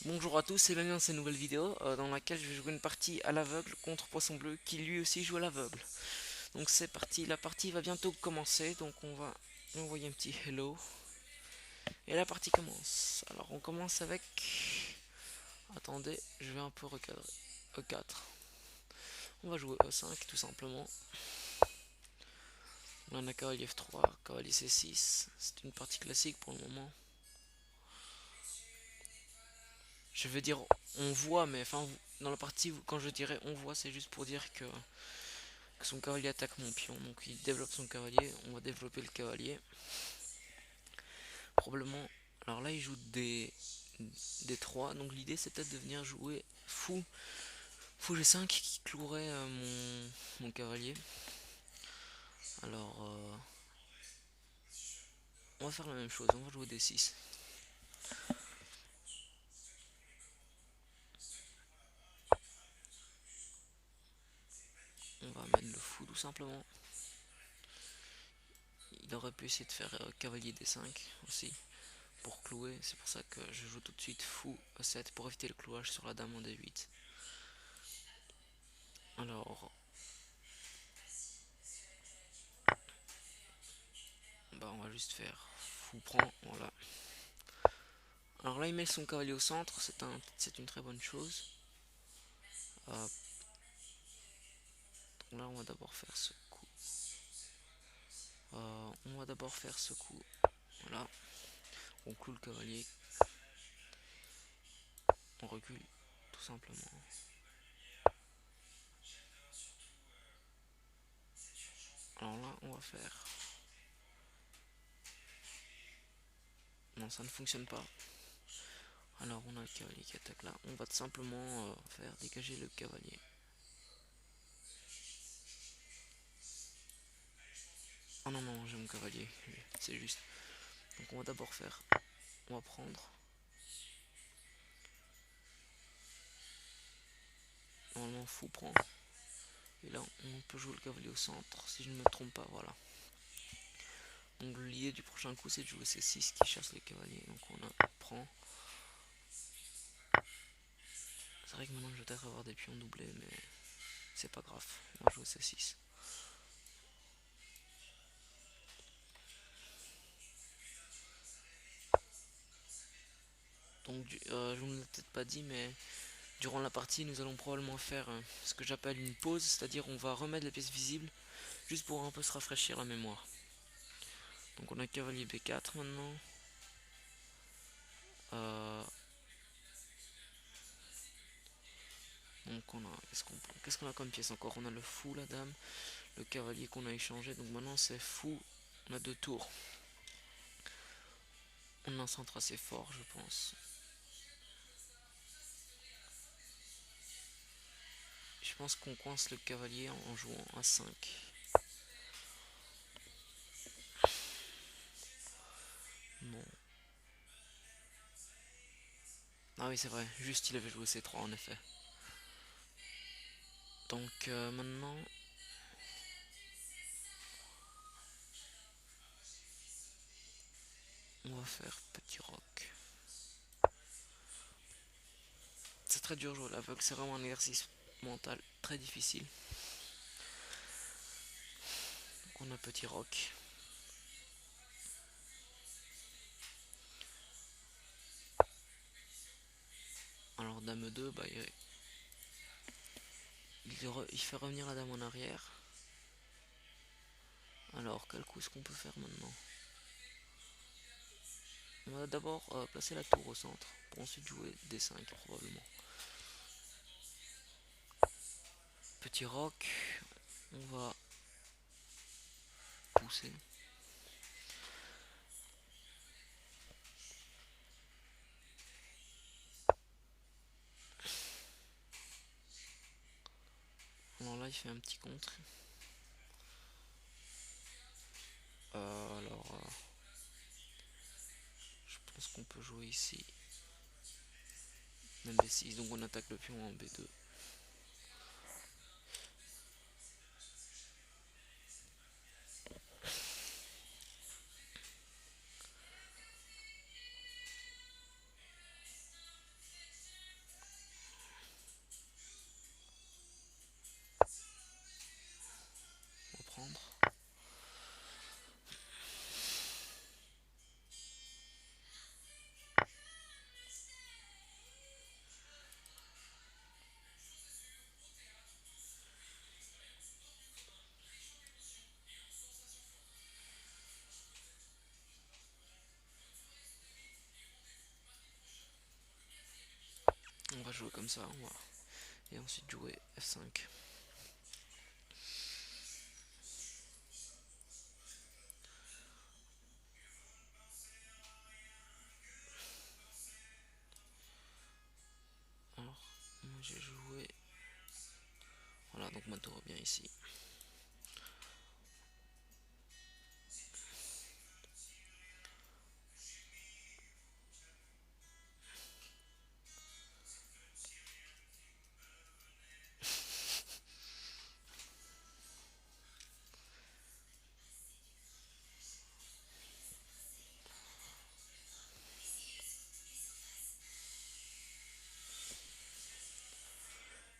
Bonjour à tous et bienvenue dans cette nouvelle vidéo dans laquelle je vais jouer une partie à l'aveugle contre Poisson Bleu qui lui aussi joue à l'aveugle. Donc c'est parti, la partie va bientôt commencer, donc on va envoyer un petit hello et la partie commence. Alors on commence avec... Attendez, je vais un peu recadrer. E4. On va jouer E5 tout simplement. On a cavalier F3, cavalier C6. C'est une partie classique pour le moment. Je veux dire on voit, mais enfin dans la partie quand je dirais on voit, c'est juste pour dire que son cavalier attaque mon pion. Donc il développe son cavalier, on va développer le cavalier. Probablement. Alors là il joue des 3, donc l'idée c'est peut-être de venir jouer fou G5 qui clouerait mon cavalier. Alors on va faire la même chose, on va jouer D6. On va mettre le fou tout simplement. Il aurait pu essayer de faire cavalier D5 aussi pour clouer, c'est pour ça que je joue tout de suite fou E7 pour éviter le clouage sur la dame en D8. Alors bah on va juste faire fou prend, voilà. Alors là il met son cavalier au centre, c'est une très bonne chose. Euh, Là on va d'abord faire ce coup. On va d'abord faire ce coup. Voilà. On cloue le cavalier. On recule tout simplement. Alors là on va faire... Non, ça ne fonctionne pas. Alors on a le cavalier qui attaque là. On va tout simplement faire dégager le cavalier. Oh non non, j'ai mon cavalier, c'est juste. Donc on va d'abord faire... On va prendre... Normalement fou prend. Et là on peut jouer le cavalier au centre, si je ne me trompe pas, voilà. Donc l'idée du prochain coup c'est de jouer C6 qui chasse les cavaliers. Donc on a prend. C'est vrai que maintenant je vais peut-être avoir des pions doublés, mais c'est pas grave. On va jouer C6. Donc je vous l'ai peut-être pas dit, mais durant la partie nous allons probablement faire ce que j'appelle une pause, c'est-à-dire on va remettre les pièces visibles juste pour un peu se rafraîchir la mémoire. Donc on a cavalier B4 maintenant. Euh, donc on a qu'est-ce qu'on a comme pièce encore? On a le fou, la dame, le cavalier qu'on a échangé. Donc maintenant c'est fou. On a deux tours. On a un centre assez fort, je pense. Je pense qu'on coince le cavalier en jouant à 5. Non. Ah oui, c'est vrai. Juste, il avait joué C3 en effet. Donc maintenant, on va faire petit roc. C'est très dur de jouer à l'aveugle, c'est vraiment un exercice mental très difficile. Donc on a petit roc. Alors dame 2, bah, il fait revenir la dame en arrière. Alors quel coup est-ce qu'on peut faire maintenant? On va d'abord placer la tour au centre, pour ensuite jouer D5 probablement. Petit roc, on va pousser. Alors là il fait un petit contre. Je pense qu'on peut jouer ici. Un B6, donc on attaque le pion en B2. va jouer comme ça, et ensuite jouer F5. Alors, moi j'ai joué... Voilà, donc ma tour est bien ici.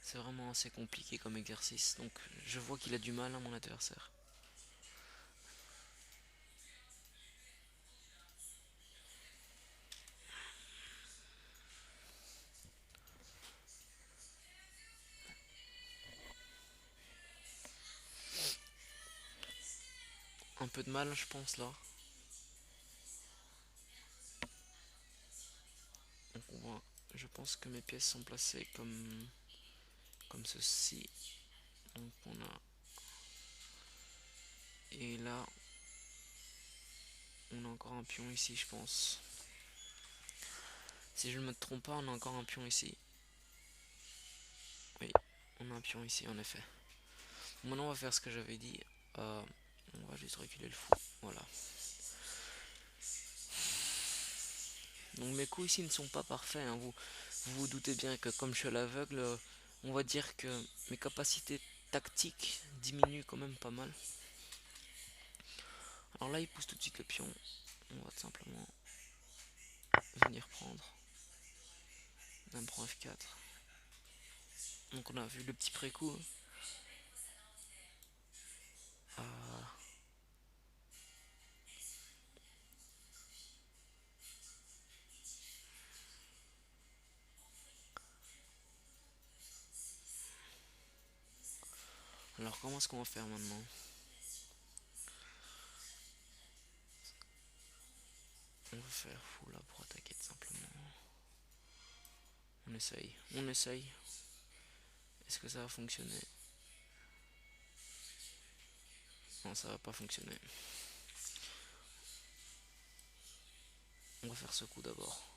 C'est vraiment assez compliqué comme exercice, donc je vois qu'il a du mal à mon adversaire. Un peu de mal, je pense, là. Donc on voit, je pense que mes pièces sont placées comme ceci. Donc on a... Et là, on a encore un pion ici, je pense. Si je ne me trompe pas, on a encore un pion ici. Oui, on a un pion ici, en effet. Maintenant, on va faire ce que j'avais dit. On va juste reculer le fou. Voilà. Donc mes coups ici ne sont pas parfaits, hein. Vous doutez bien que comme je suis à l'aveugle, on va dire que mes capacités tactiques diminuent quand même pas mal. Alors là, il pousse tout de suite le pion. On va tout simplement venir prendre. On prend F4. Donc on a vu le petit pré-coup. Alors comment est-ce qu'on va faire maintenant? On va faire fou là pour attaquer tout simplement. On essaye, on essaye. Est-ce que ça va fonctionner? Non, ça va pas fonctionner. On va faire ce coup d'abord.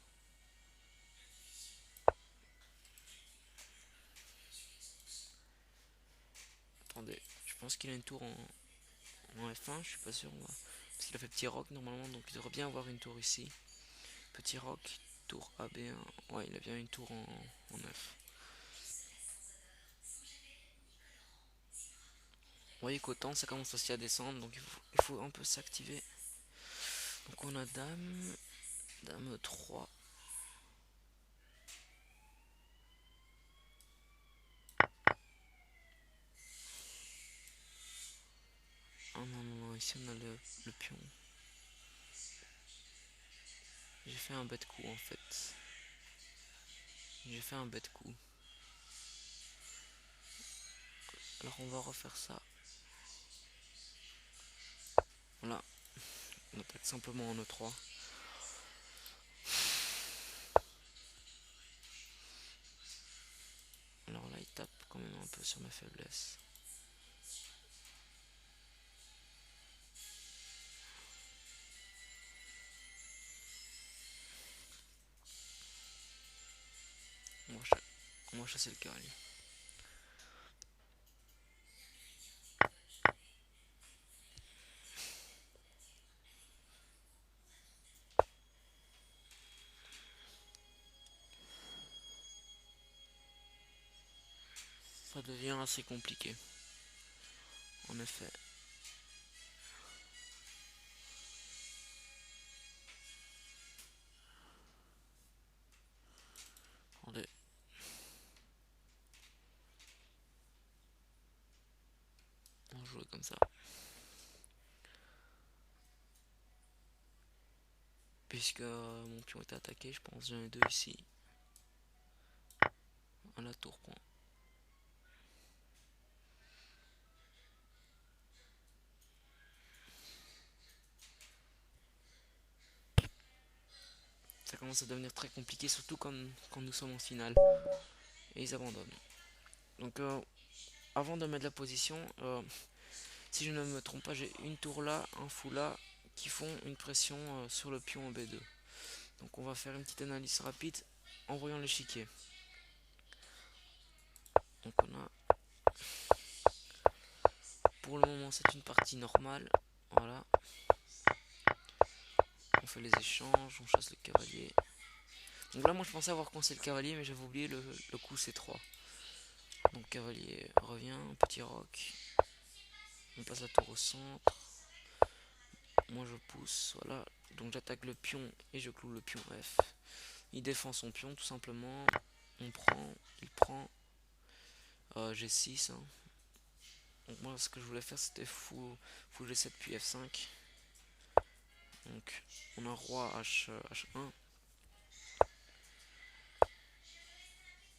Attendez, je pense qu'il a une tour en F1, je suis pas sûr. Parce qu'il a fait petit roc normalement, donc il devrait bien avoir une tour ici. Petit roc, tour AB1. Ouais, il a bien une tour en F. Vous voyez qu'autant ça commence aussi à descendre, donc il faut un peu s'activer. Donc on a dame 3. Ah non, non, non, ici on a le pion. J'ai fait un bête coup en fait. J'ai fait un bête coup. Alors on va refaire ça. Voilà. On attaque simplement en E3. Alors là il tape quand même un peu sur ma faiblesse. On va chasser le cavalier. Ça devient assez compliqué. En effet. Attendez. On va jouer comme ça. Puisque mon pion est attaqué, je pense j'en ai deux ici. À la tour point. ça commence à devenir très compliqué, surtout quand nous sommes en finale. Et ils abandonnent. Donc avant de mettre la position, si je ne me trompe pas, j'ai une tour là, un fou là, qui font une pression sur le pion en B2. Donc on va faire une petite analyse rapide en voyant l'échiquier. Donc on a, pour le moment c'est une partie normale, voilà. On fait les échanges, on chasse le cavalier. Donc là moi je pensais avoir coincé le cavalier, mais j'avais oublié le coup C3. Donc cavalier revient, petit roc. On passe la tour au centre. Moi je pousse, voilà. Donc j'attaque le pion et je cloue le pion F. Il défend son pion tout simplement. On prend, il prend. G6. Hein. Donc moi ce que je voulais faire c'était fou G7 puis F5. Donc on a roi H1.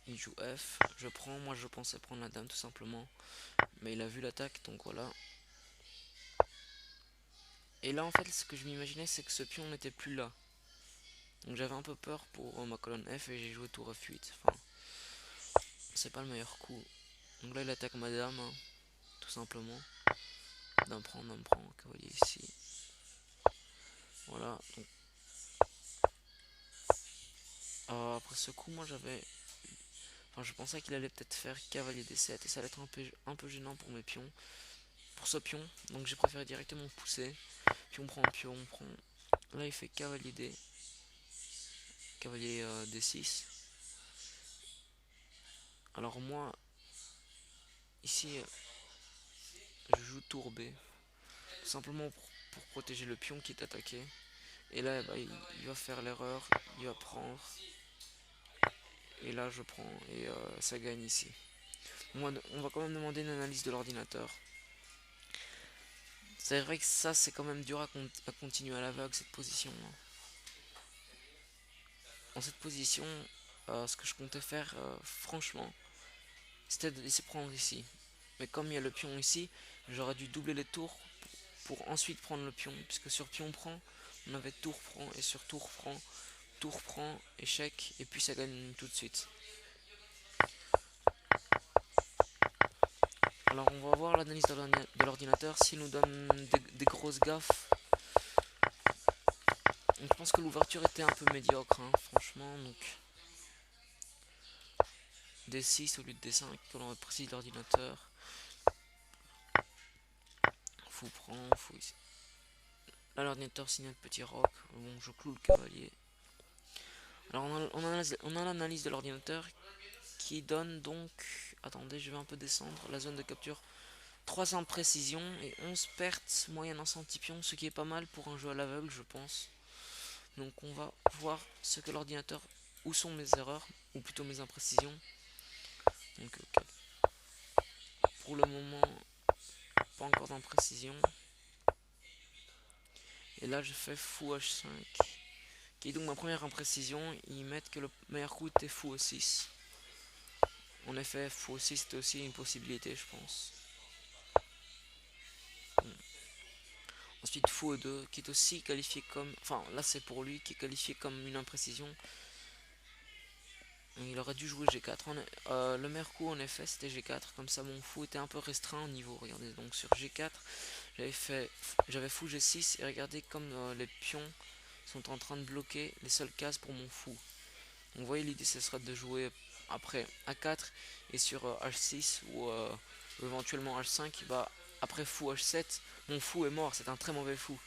Il joue F. Je prends, moi je pensais prendre la dame tout simplement. Mais il a vu l'attaque donc voilà. Et là en fait ce que je m'imaginais c'est que ce pion n'était plus là. Donc j'avais un peu peur pour ma colonne F et j'ai joué tour F8. Enfin, c'est pas le meilleur coup. Donc là il attaque ma dame, hein, tout simplement. Dame prend, cavalier ici. Voilà. Donc, après ce coup, moi j'avais. Enfin, je pensais qu'il allait peut-être faire cavalier D7 et ça allait être un peu gênant pour mes pions. Pour ce pion. Donc j'ai préféré directement pousser. Pion prend, pion prend. Là il fait cavalier D. Cavalier D6. Alors moi, ici, je joue tour B. Tout simplement pour protéger le pion qui est attaqué. Et là, bah, il va faire l'erreur. Il va prendre. Et là, je prends. Et ça gagne ici. Moi, on va quand même demander une analyse de l'ordinateur. C'est vrai que ça, c'est quand même dur à continuer à l'aveugle, cette position. En cette position, ce que je comptais faire, franchement, c'était de laisser prendre ici. Mais comme il y a le pion ici, j'aurais dû doubler les tours pour ensuite prendre le pion. Puisque sur pion prend, on avait tour prend, et sur tour prend, échec, et puis ça gagne tout de suite. Alors on va voir l'analyse de l'ordinateur, s'il nous donne des grosses gaffes. Donc, je pense que l'ouverture était un peu médiocre, hein, franchement. Donc D6 au lieu de D5, que l'on précise l'ordinateur. Fou prend, fou ici. Là l'ordinateur signe un petit roc. Bon, je cloue le cavalier. Alors on a l'analyse de l'ordinateur qui donne donc. Attendez, je vais un peu descendre. La zone de capture 300 de précision et 11 pertes moyenne en centipion, ce qui est pas mal pour un jeu à l'aveugle, je pense. Donc on va voir ce que l'ordinateur, où sont mes erreurs, ou plutôt mes imprécisions. Donc pour le moment, pas encore d'imprécision. Et là je fais fou H5. Qui est donc ma première imprécision. Ils mettent que le meilleur coup était fou E6. En effet, fou E6 c'était aussi une possibilité, je pense. Ensuite fou E2 qui est aussi qualifié comme. Enfin là c'est pour lui qui est qualifié comme une imprécision. Il aurait dû jouer G4. Le meilleur coup en effet c'était G4. Comme ça mon fou était un peu restreint au niveau. Regardez donc sur G4 j'avais fou G6 et regardez comme les pions sont en train de bloquer les seules cases pour mon fou. Donc vous voyez l'idée ce serait de jouer après A4 et sur H6 ou éventuellement H5. Bah après fou H7 mon fou est mort. C'est un très mauvais fou.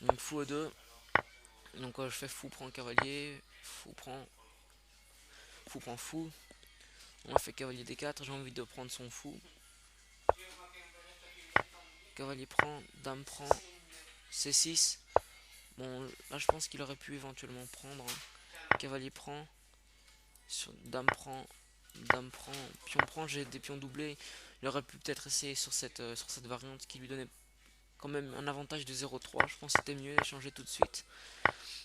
Donc fou E2. Donc je fais fou prend cavalier. Fou prend fou. On a fait cavalier D4, j'ai envie de prendre son fou. Cavalier prend, dame prend, C6. Bon, là je pense qu'il aurait pu éventuellement prendre. Hein. Cavalier prend, sur dame prend, pion prend, j'ai des pions doublés. Il aurait pu peut-être essayer sur cette variante qui lui donnait quand même un avantage de 0,3. Je pense que c'était mieux d'échanger tout de suite.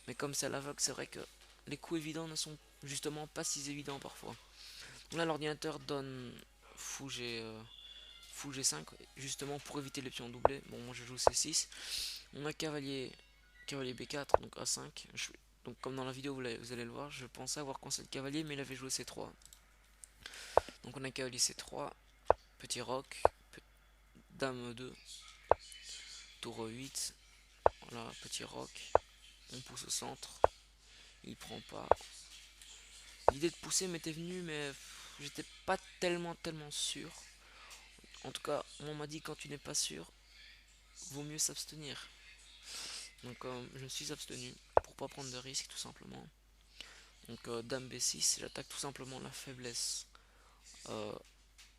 Mais comme c'est à l'aveugle, c'est vrai que les coups évidents ne sont justement pas si évidents parfois. Donc là l'ordinateur donne fou G5 justement pour éviter les pions doublés. Bon moi je joue C6. On a cavalier B4 donc A5. Donc comme dans la vidéo vous allez le voir, je pensais avoir coincé le cavalier, mais il avait joué C3. Donc on a cavalier C3, petit roc, dame 2, tour 8, voilà, petit roc, on pousse au centre, il prend pas. L'idée de pousser m'était venue, mais j'étais pas tellement sûr. En tout cas, on m'a dit quand tu n'es pas sûr, vaut mieux s'abstenir. Donc je me suis abstenu pour pas prendre de risques tout simplement. Donc dame B6, j'attaque tout simplement la faiblesse euh,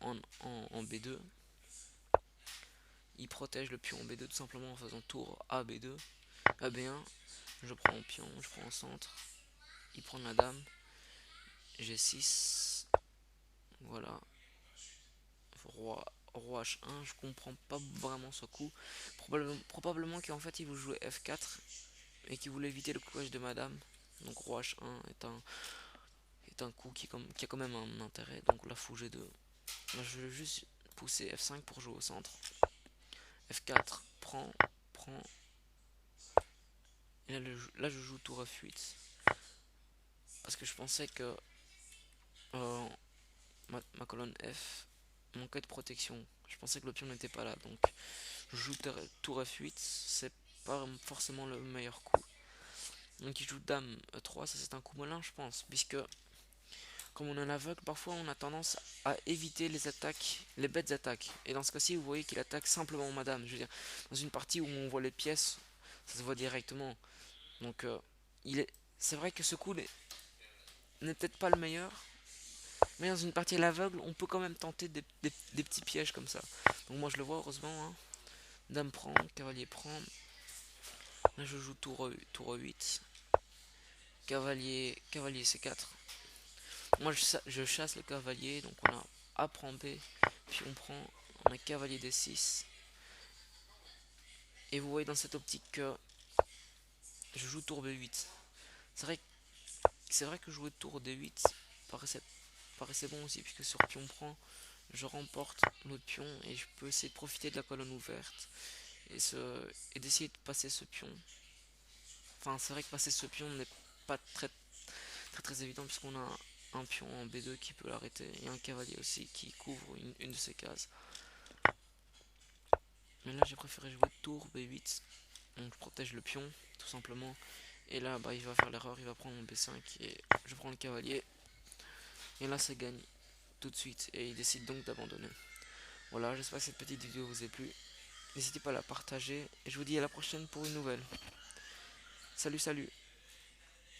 en B2. Il protège le pion en B2 tout simplement en faisant tour A B2, A B1. Je prends en pion, je prends en centre. Il prend la dame. G6. Voilà. Roi H1. Je comprends pas vraiment ce coup. Probablement qu'en fait il vous jouait F4 et qu'il voulait éviter le couage de madame. Donc roi H1 est un coup qui a quand même un intérêt. Donc la fou G2. Là, je vais juste pousser F5 pour jouer au centre. F4, prend. Et là, je joue tour F8. Parce que je pensais que euh, ma colonne F manquait de protection. Je pensais que le pion n'était pas là. Donc je joue tour F8. C'est pas forcément le meilleur coup. Donc il joue dame E3. Ça c'est un coup malin je pense. Puisque comme on est à l'aveugle, parfois on a tendance à éviter les attaques, les bêtes attaques. Et dans ce cas-ci, vous voyez qu'il attaque simplement madame. Je veux dire, dans une partie où on voit les pièces, ça se voit directement. Donc c'est vrai que ce coup n'est peut-être pas le meilleur. Mais dans une partie à l'aveugle, on peut quand même tenter des petits pièges comme ça. Donc moi je le vois heureusement. Hein. Dame prend, cavalier prend. Là je joue tour 8. Cavalier C4. Moi je chasse le cavalier. Donc on a A prend B. Puis on a cavalier D6. Et vous voyez dans cette optique que je joue tour B8. C'est vrai, c'est vrai que jouer tour D8 paraissait bon aussi. Puisque sur pion prend, je remporte l'autre pion. Et je peux essayer de profiter de la colonne ouverte. Et d'essayer de passer ce pion. Enfin, c'est vrai que passer ce pion n'est pas très évident puisqu'on a un pion en B2 qui peut l'arrêter et un cavalier aussi qui couvre une de ces cases. Mais là, j'ai préféré jouer tour B8. Donc, je protège le pion, tout simplement. Et là, bah, il va faire l'erreur, il va prendre mon B5 et je prends le cavalier. Et là, ça gagne tout de suite et il décide donc d'abandonner. Voilà, j'espère que cette petite vidéo vous a plu. N'hésitez pas à la partager et je vous dis à la prochaine pour une nouvelle. Salut, salut!